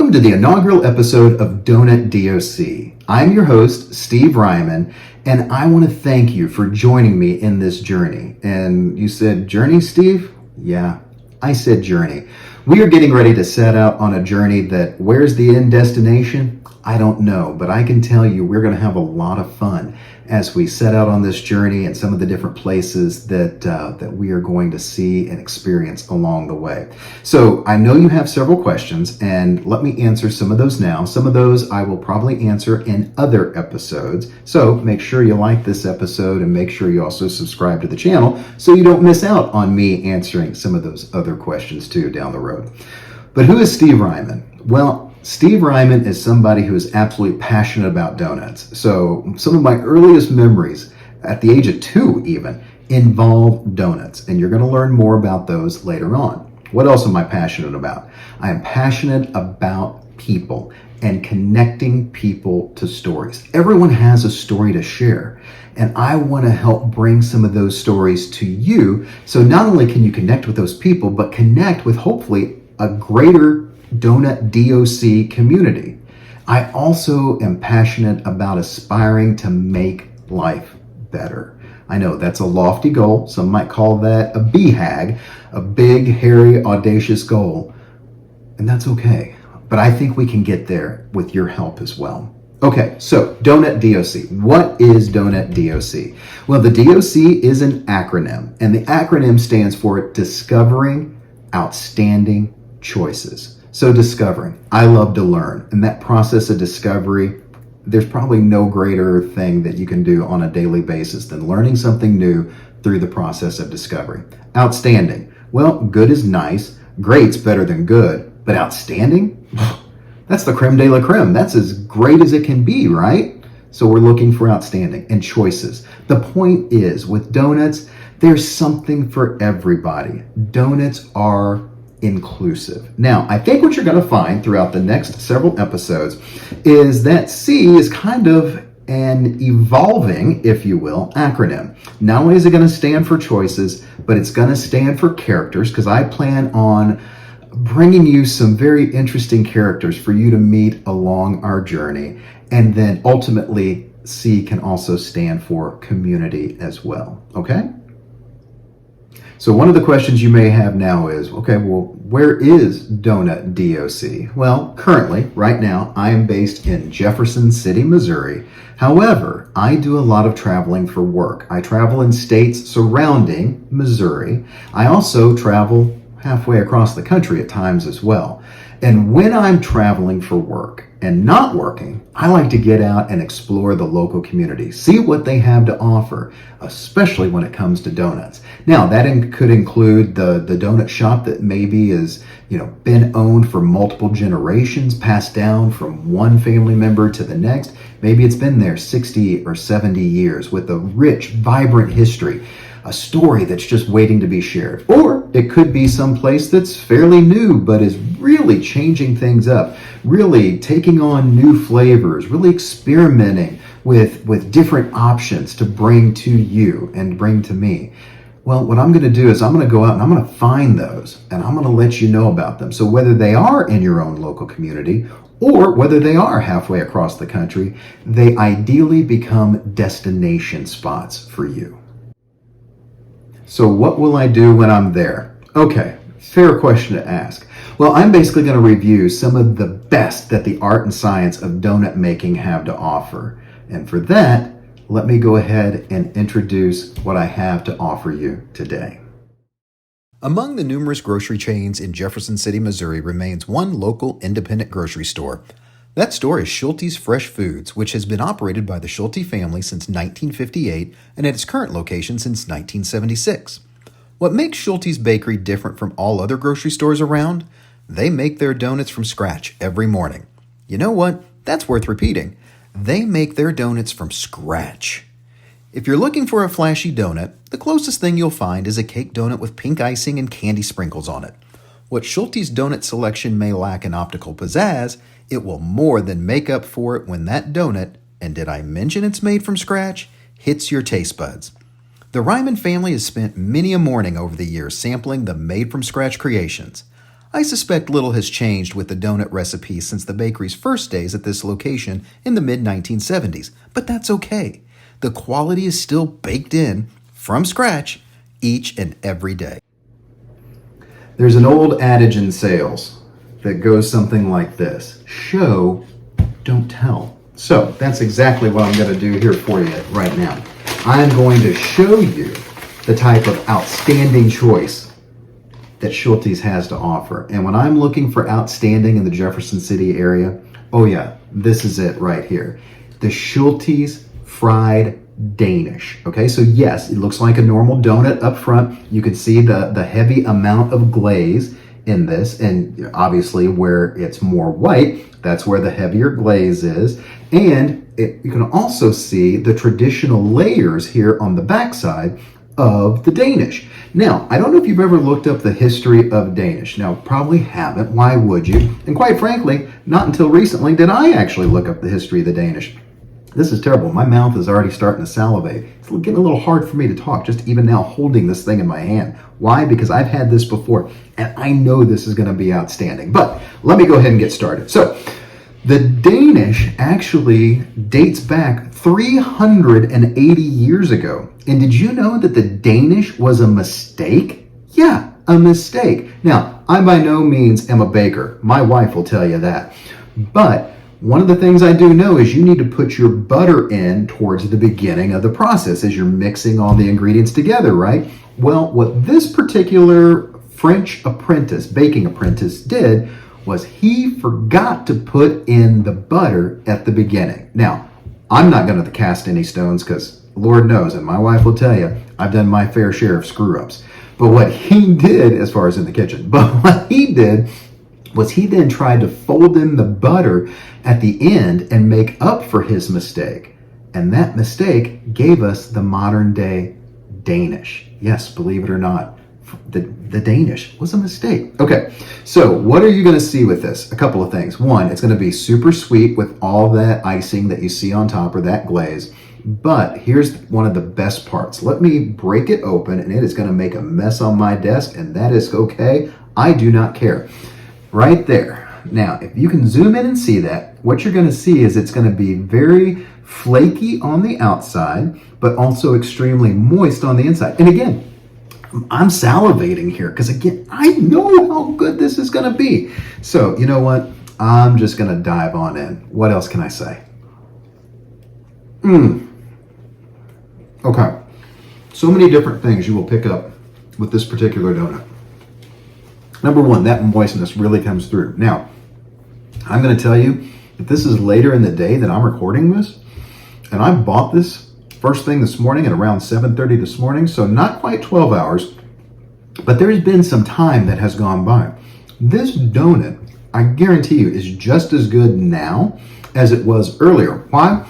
Welcome to the inaugural episode of Donut DOC. I'm your host, Steve Ryman, and I want to thank you for joining me in this journey. And you said, journey, Steve? Yeah, I said journey. We are getting ready to set out on a journey that, where's the end destination? I don't know, but I can tell you we're going to have a lot of fun as we set out on this journey and some of the different places that we are going to see and experience along the way. So I know you have several questions, and let me answer some of those now. Some of those I will probably answer in other episodes. So make sure you like this episode and make sure you also subscribe to the channel so you don't miss out on me answering some of those other questions too down the road. But who is Steve Ryman? Well, Steve Ryman is somebody who is absolutely passionate about donuts. So some of my earliest memories, at the age of 2 even, involve donuts. And you're going to learn more about those later on. What else am I passionate about? I am passionate about people and connecting people to stories. Everyone has a story to share. And I want to help bring some of those stories to you. So not only can you connect with those people, but connect with hopefully a greater Donut DOC community. I also am passionate about aspiring to make life better. I know that's a lofty goal. Some might call that a BHAG, a big, hairy, audacious goal. And that's okay. But I think we can get there with your help as well. Okay, so Donut DOC. What is Donut DOC? Well, the DOC is an acronym, and the acronym stands for Discovering Outstanding Choices. So discovering, I love to learn. And that process of discovery, there's probably no greater thing that you can do on a daily basis than learning something new through the process of discovery. Outstanding. Well, good is nice. Great's better than good. But outstanding? That's the creme de la creme. That's as great as it can be, right? So we're looking for outstanding and choices. The point is, with donuts, there's something for everybody. Donuts are inclusive. Now, I think what you're going to find throughout the next several episodes is that C is kind of an evolving, if you will, acronym. Not only is it going to stand for choices, but it's going to stand for characters, because I plan on bringing you some very interesting characters for you to meet along our journey. And then ultimately, C can also stand for community as well. Okay? So one of the questions you may have now is, okay, well, where is Donut DOC? Well, currently, right now, I am based in Jefferson City, Missouri. However, I do a lot of traveling for work. I travel in states surrounding Missouri. I also travel halfway across the country at times as well. And when I'm traveling for work and not working, I like to get out and explore the local community, see what they have to offer, especially when it comes to donuts. Now, that could include the donut shop that maybe is, been owned for multiple generations, passed down from one family member to the next. Maybe it's been there 60 or 70 years with a rich, vibrant history, a story that's just waiting to be shared. Or it could be someplace that's fairly new, but is really changing things up, really taking on new flavors, really experimenting with different options to bring to you and bring to me. Well, what I'm going to do is I'm going to go out and I'm going to find those, and I'm going to let you know about them. So whether they are in your own local community or whether they are halfway across the country, they ideally become destination spots for you. So what will I do when I'm there? Okay, fair question to ask. Well, I'm basically going to review some of the best that the art and science of donut making have to offer. And for that, let me go ahead and introduce what I have to offer you today. Among the numerous grocery chains in Jefferson City, Missouri, remains one local independent grocery store. That store is Schulties Fresh Foods, which has been operated by the Schulte family since 1958 and at its current location since 1976. What makes Schultes Bakery different from all other grocery stores around? They make their donuts from scratch every morning. You know what? That's worth repeating. They make their donuts from scratch. If you're looking for a flashy donut, the closest thing you'll find is a cake donut with pink icing and candy sprinkles on it. What Schultes' donut selection may lack in optical pizzazz, it will more than make up for it when that donut, and did I mention it's made from scratch, hits your taste buds. The Ryman family has spent many a morning over the years sampling the made-from-scratch creations. I suspect little has changed with the donut recipe since the bakery's first days at this location in the mid-1970s, but that's okay. The quality is still baked in, from scratch, each and every day. There's an old adage in sales that goes something like this: show, don't tell. So that's exactly what I'm going to do here for you right now. I'm going to show you the type of outstanding choice that Schultes has to offer. And when I'm looking for outstanding in the Jefferson City area, oh yeah, this is it right here. The Schultes fried Danish. Okay, so yes, it looks like a normal donut up front. You can see the heavy amount of glaze in this, and obviously where it's more white, that's where the heavier glaze is. And you can also see the traditional layers here on the backside of the Danish. Now, I don't know if you've ever looked up the history of Danish. Now, probably haven't. Why would you? And quite frankly, not until recently did I actually look up the history of the Danish. This is terrible. My mouth is already starting to salivate. It's getting a little hard for me to talk, just even now holding this thing in my hand. Why? Because I've had this before, and I know this is going to be outstanding. But let me go ahead and get started. So, the Danish actually dates back 380 years ago. And did you know that the Danish was a mistake? Yeah, a mistake. Now, I by no means am a baker. My wife will tell you that. But one of the things I do know is you need to put your butter in towards the beginning of the process as you're mixing all the ingredients together, right? Well, what this particular French apprentice, baking apprentice, did was he forgot to put in the butter at the beginning. Now, I'm not going to cast any stones because Lord knows, and my wife will tell you, I've done my fair share of screw-ups. But what he did, as far as in the kitchen, but what he did was he then tried to fold in the butter at the end and make up for his mistake. And that mistake gave us the modern day Danish. Yes, believe it or not, the Danish was a mistake. Okay, so what are you going to see with this? A couple of things. One, it's going to be super sweet with all that icing that you see on top, or that glaze. But here's one of the best parts. Let me break it open, and it is going to make a mess on my desk, and that is okay. I do not care. Right there. Now, if you can zoom in and see that, what you're going to see is it's going to be very flaky on the outside, but also extremely moist on the inside. And again, I'm salivating here because, again, I know how good this is going to be. So, you know what? I'm just going to dive on in. What else can I say? Okay. So many different things you will pick up with this particular donut. Number one, that moistness really comes through. Now, I'm going to tell you that this is later in the day that I'm recording this, and I bought this first thing this morning at around 7:30 this morning, so not quite 12 hours, but there's been some time that has gone by. This donut, I guarantee you, is just as good now as it was earlier. Why?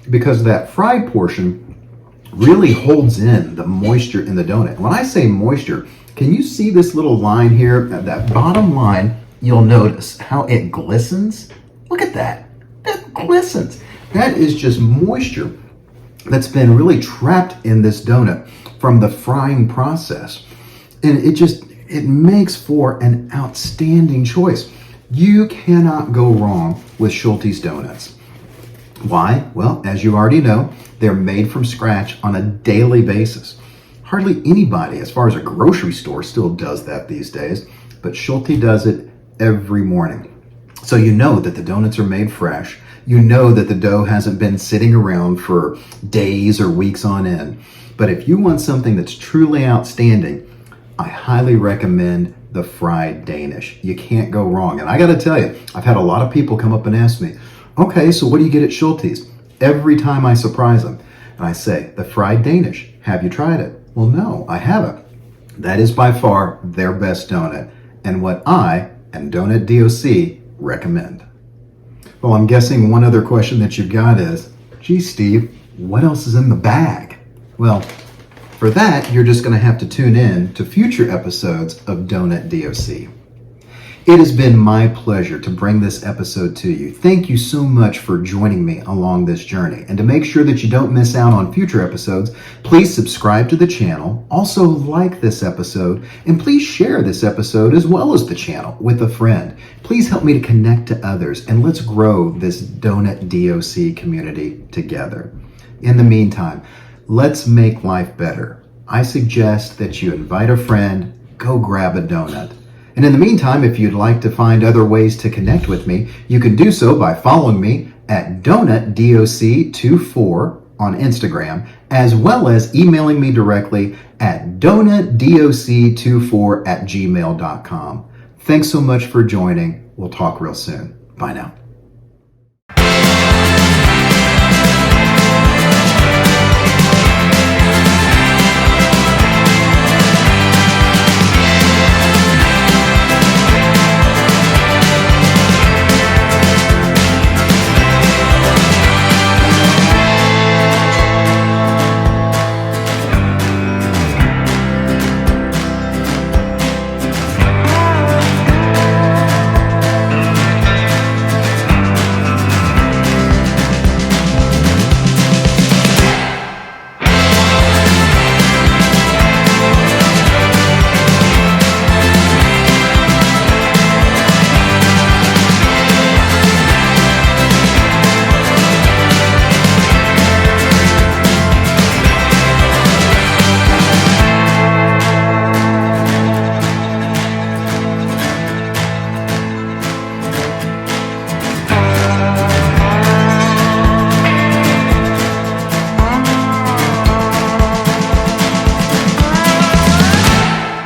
Because that fried portion really holds in the moisture in the donut. When I say moisture, can you see this little line here? At that bottom line, you'll notice how it glistens. Look at that. That glistens. That is just moisture that's been really trapped in this donut from the frying process. And it makes for an outstanding choice. You cannot go wrong with Schultes donuts. Why? Well, as you already know, they're made from scratch on a daily basis. Hardly anybody, as far as a grocery store, still does that these days, but Schulte does it every morning. So you know that the donuts are made fresh. You know that the dough hasn't been sitting around for days or weeks on end. But if you want something that's truly outstanding, I highly recommend the fried Danish. You can't go wrong. And I got to tell you, I've had a lot of people come up and ask me, okay, so what do you get at Schultes? Every time I surprise them, and I say, the fried Danish. Have you tried it? Well, no, I haven't. That is by far their best donut, and what I and Donut DOC recommend. Well, I'm guessing one other question that you've got is, gee, Steve, what else is in the bag? Well, for that, you're just going to have to tune in to future episodes of Donut DOC. It has been my pleasure to bring this episode to you. Thank you so much for joining me along this journey. And to make sure that you don't miss out on future episodes, please subscribe to the channel, also like this episode, and please share this episode as well as the channel with a friend. Please help me to connect to others, and let's grow this Donut DOC community together. In the meantime, let's make life better. I suggest that you invite a friend, go grab a donut. And in the meantime, if you'd like to find other ways to connect with me, you can do so by following me at DonutDoc24 on Instagram, as well as emailing me directly at donutdoc24@gmail.com. Thanks so much for joining. We'll talk real soon. Bye now.